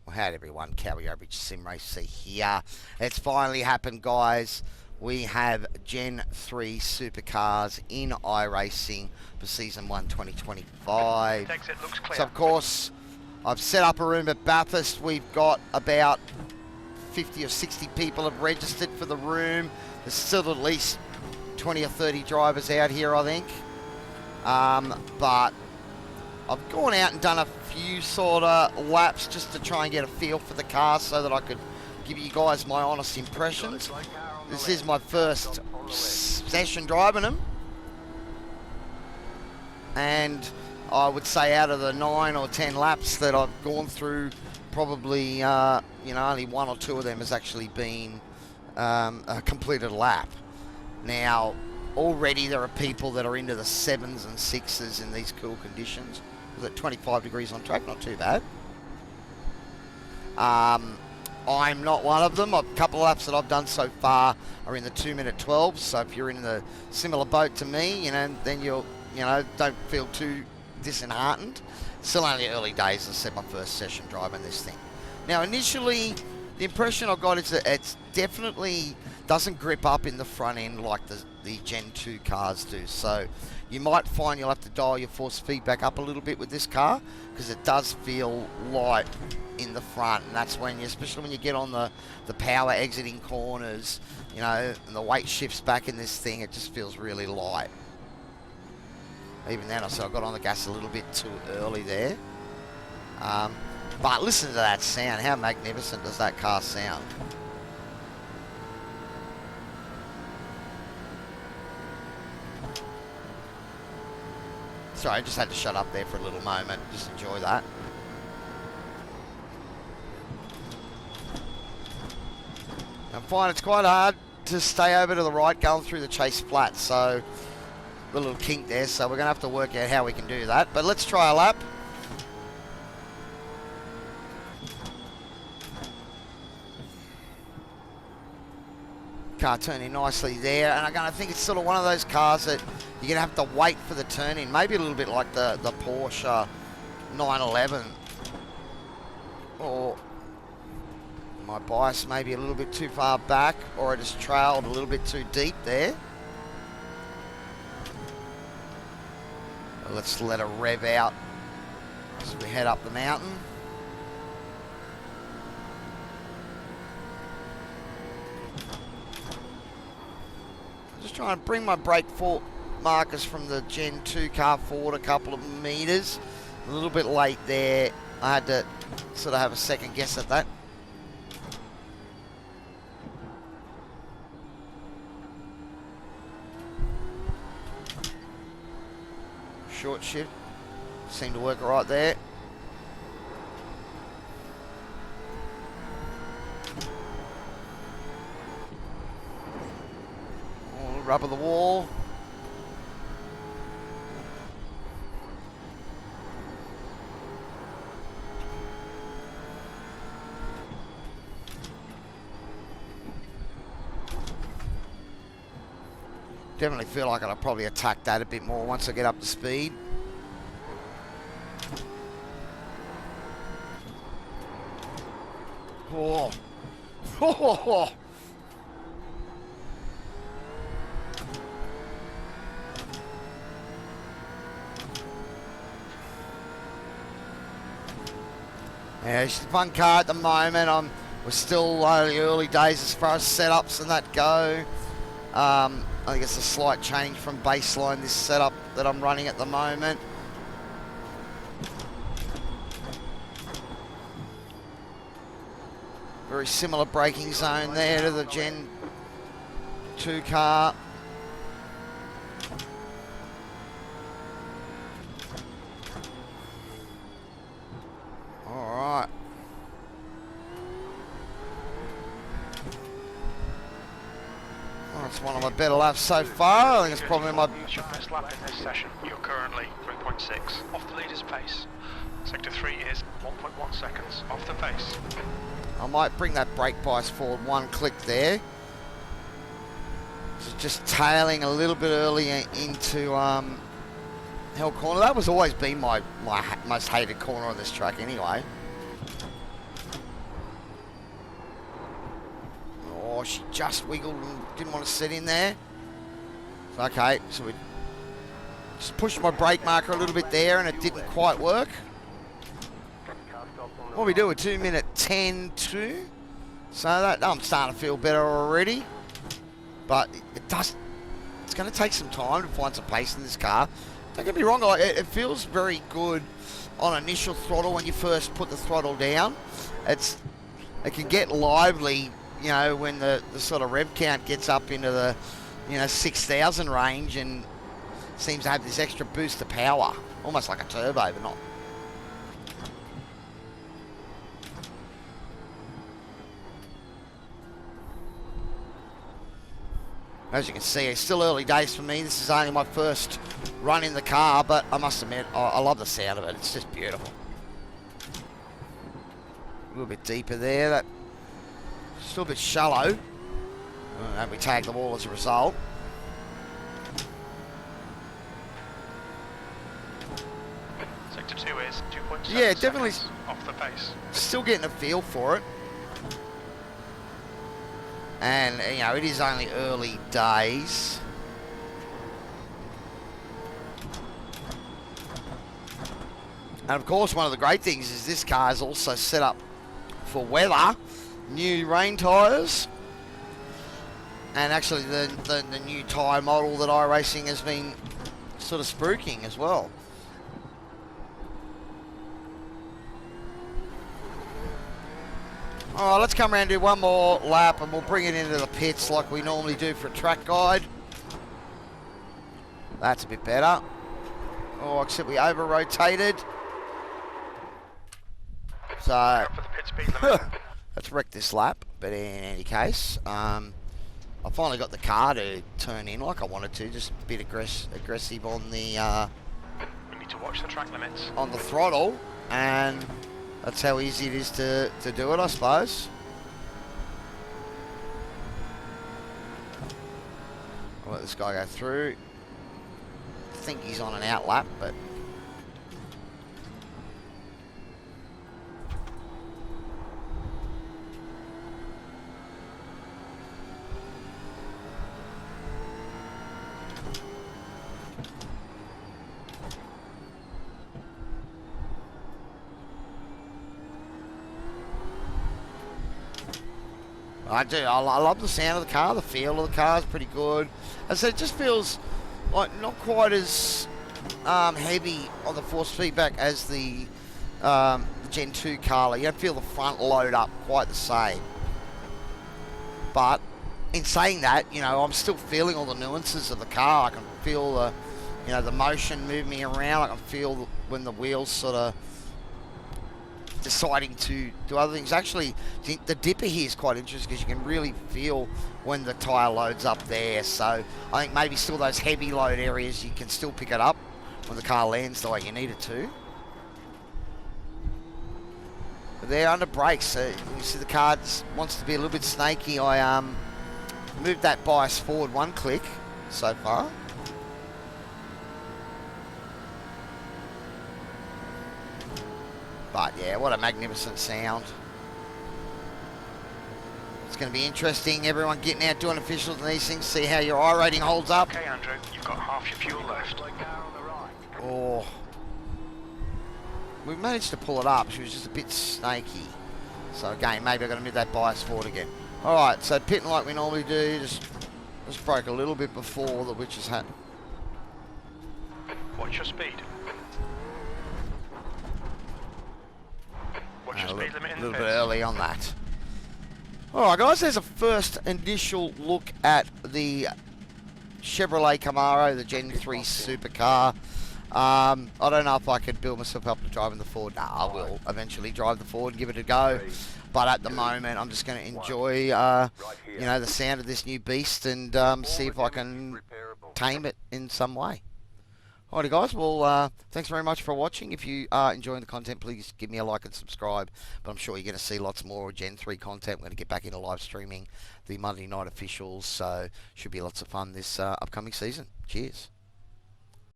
Well, howdy everyone, Cowy Average Sim Racer here. It's finally happened, guys. We have Gen 3 Supercars in iRacing for Season 1 2025. Exit looks clear. So, of course, I've set up a room at Bathurst. We've got about 50 or 60 people have registered for the room. There's still at least 20 or 30 drivers out here, I think. But I've gone out and done a few sort of laps just to try and get a feel for the car so that I could give you guys my honest impressions. This is my first session driving them, and I would say out of the 9 or 10 laps that I've gone through, probably only 1 or 2 of them has actually been a completed lap. Now already there are people that are into the 7s and 6s in these cool conditions. Was at 25 degrees on track, not too bad. I'm not one of them. A couple of laps that I've done so far are in the 2-minute 12s. So if you're in the similar boat to me, then you'll, don't feel too disheartened. Still only early days. As I said, my first session driving this thing. Now, initially, the impression I got is that it definitely doesn't grip up in the front end like the Gen 2 cars do. So you might find you'll have to dial your force feedback up a little bit with this car, because it does feel light in the front, and that's when especially when you get on the power exiting corners, and the weight shifts back in this thing, it just feels really light. Even then, I got on the gas a little bit too early there. But listen to that sound. How magnificent does that car sound? Sorry, I just had to shut up there for a little moment. Just enjoy that. I find it's quite hard to stay over to the right going through the chase flat, so a little kink there, so we're going to have to work out how we can do that. But let's try a lap. Car turning nicely there, and I think it's sort of one of those cars that you're going to have to wait for the turn in, maybe a little bit like the Porsche 911, or my bias maybe a little bit too far back, or I just trailed a little bit too deep there. Let's let her rev out as we head up the mountain. Just trying to bring my brake fork markers from the Gen 2 car forward a couple of meters. A little bit late there. I had to sort of have a second guess at that. Short shift seemed to work right there. Rubber the wall. Definitely feel like I'll probably attack that a bit more once I get up to speed. Oh. Oh. Yeah, it's a fun car at the moment. We're still early days as far as setups and that go. I think it's a slight change from baseline, this setup that I'm running at the moment. Very similar braking zone there to the Gen 2 car. Alright. That's one of my better laps so far. I think it's probably my your best lap in this session. You're currently 3.6 off the leader's pace. Sector 3 is 1.1 seconds off the pace. I might bring that brake bias forward 1 click there. So just tailing a little bit earlier into hell corner. That was always been my most hated corner on this track anyway. Oh, she just wiggled and didn't want to sit in there. Okay, so we just pushed my brake marker a little bit there and it didn't quite work. What we do, a 2 minute 10.2. So that I'm starting to feel better already. But it's going to take some time to find some pace in this car. Don't get me wrong, it feels very good on initial throttle when you first put the throttle down. It can get lively, you know, when the sort of rev count gets up into the, you know, 6,000 range and seems to have this extra boost of power. Almost like a turbo, but not. As you can see, it's still early days for me. This is only my first run in the car, but I must admit, I love the sound of it. It's just beautiful. A little bit deeper there. That still a bit shallow. And we tag the wall as a result. Sector 2 is 2.7 yeah, definitely off the pace. Still getting a feel for it. And, you know, it is only early days. And, of course, one of the great things is this car is also set up for weather. New rain tyres. And actually the new tyre model that iRacing has been sort of spruiking as well. Alright, let's come around and do one more lap and we'll bring it into the pits like we normally do for a track guide. That's a bit better. Oh, except we over-rotated. So, let's wreck this lap. But in any case, I finally got the car to turn in like I wanted to. Just a bit aggressive on the... we need to watch the track limits. On the throttle. And... that's how easy it is to do it, I suppose. I'll let this guy go through. I think he's on an out lap, but... I do. I love the sound of the car. The feel of the car is pretty good. As I said, it just feels like not quite as heavy on the force feedback as the Gen 2 car. You don't feel the front load up quite the same. But in saying that, you know, I'm still feeling all the nuances of the car. I can feel the, you know, the motion moving me around. I can feel when the wheels sort of deciding to do other things. Actually, the dipper here is quite interesting because you can really feel when the tyre loads up there. So I think maybe still those heavy load areas you can still pick it up when the car lands the way you need it to. But there under brakes, you see the car wants to be a little bit snaky. I moved that bias forward one click so far. But yeah, what a magnificent sound. It's going to be interesting, everyone getting out doing officials and these things, see how your I rating holds up. Okay, Andrew, you've got half your fuel left. Oh. We managed to pull it up, she was just a bit snaky. So again, maybe I've got to move that bias forward again. Alright, so pitting like we normally do, just broke a little bit before the witch's hat. What's your speed? A little bit early on that. Alright guys, there's a first initial look at the Chevrolet Camaro, the Gen 3 supercar. I don't know if I could build myself up to driving the Ford. Nah, I will eventually drive the Ford and give it a go. But at the moment, I'm just going to enjoy, you know, the sound of this new beast and see if I can tame it in some way. Alrighty guys, well, thanks very much for watching. If you are enjoying the content, please give me a like and subscribe. But I'm sure you're going to see lots more Gen 3 content. We're going to get back into live streaming the Monday night officials, so should be lots of fun this upcoming season. Cheers.